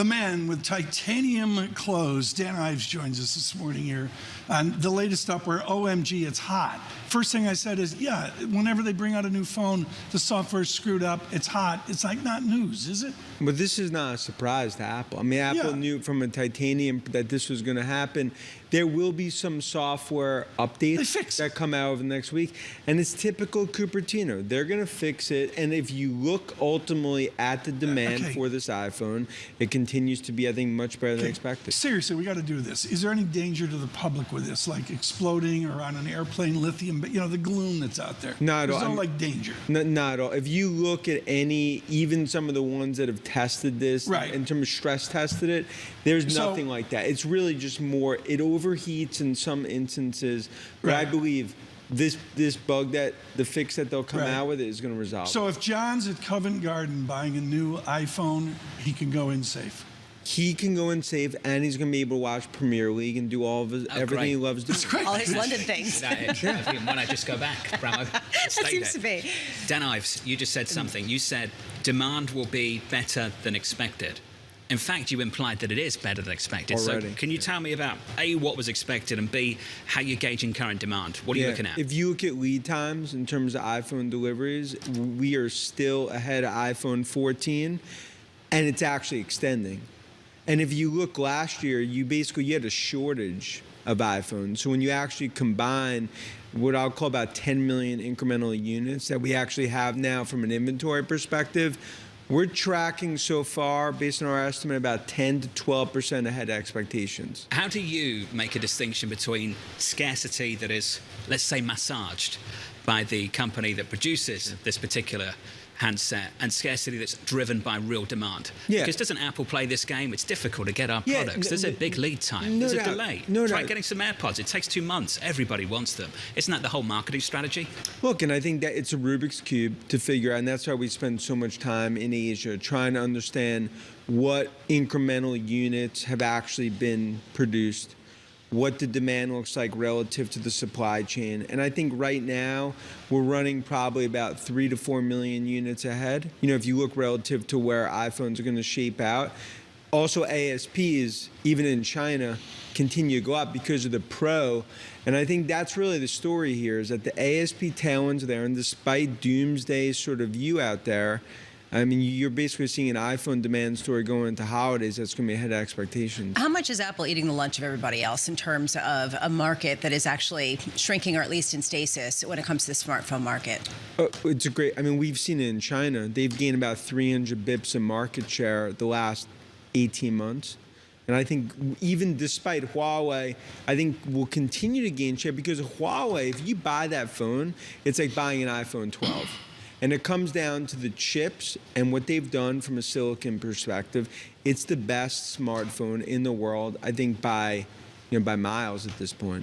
The man with titanium clothes, Dan Ives, joins us this morning here on the latest up where OMG, it's hot. First thing I said is, yeah, whenever they bring out a new phone, the software's screwed up, it's hot. It's like not news, is it? But this is not a surprise to Apple. I mean, Apple knew from a titanium that this was going to happen. There will be some software updates that come out over the next week. And it's typical Cupertino. They're going to fix it. And if you look ultimately at the demand for this iPhone, it continues to be, I think, much better than expected. Seriously, we got to do this. Is there any danger to the public with this, like exploding or on an airplane, lithium, but you know, the gloom that's out there? Not at all. There's no like danger. Not at all. If you look at any, even some of the ones that have tested this, in terms of stress tested it, there's nothing like that. It's really just more, it overheats in some instances, but I believe this bug, that the fix that they'll come out with, is going to resolve. So if John's at Covent Garden buying a new iPhone, he can go in safe. He can go in safe, and he's going to be able to watch Premier League and do all of his, everything he loves doing. All his London things. Why not just go back, Bramo? That seems to be. Dan Ives, you just said something. You said demand will be better than expected. In fact, you implied that it is better than expected. Already. So can you tell me about, A, what was expected, and B, how you're gauging current demand? What are you looking at? If you look at lead times in terms of iPhone deliveries, we are still ahead of iPhone 14, and it's actually extending. And if you look last year, you had a shortage of iPhones. So when you actually combine what I'll call about 10 million incremental units that we actually have now from an inventory perspective, we're tracking so far, based on our estimate, about 10 to 12% ahead of expectations. How do you make a distinction between scarcity that is, let's say, massaged by the company that produces this particular handset and scarcity that's driven by real demand? Because doesn't Apple play this game? It's difficult to get our products. There's a big lead time. There's a delay. Try getting some AirPods. It takes 2 months. Everybody wants them. Isn't that the whole marketing strategy? Look, and I think that it's a Rubik's Cube to figure out, and that's why we spend so much time in Asia trying to understand what incremental units have actually been produced, what the demand looks like relative to the supply chain. And I think right now we're running probably about 3 to 4 million units ahead. You know, if you look relative to where iPhones are going to shape out. Also, ASPs, even in China, continue to go up because of the Pro. And I think that's really the story here, is that the ASP tailwinds are there, and despite doomsday sort of view out there, I mean, you're basically seeing an iPhone demand story going into holidays that's going to be ahead of expectations. How much is Apple eating the lunch of everybody else in terms of a market that is actually shrinking, or at least in stasis, when it comes to the smartphone market? It's a great, I mean, we've seen it in China. They've gained about 300 bips in market share the last 18 months. And I think even despite Huawei, I think we'll continue to gain share, because Huawei, if you buy that phone, it's like buying an iPhone 12. And it comes down to the chips and what they've done from a silicon perspective. It's the best smartphone in the world, I think, by miles at this point.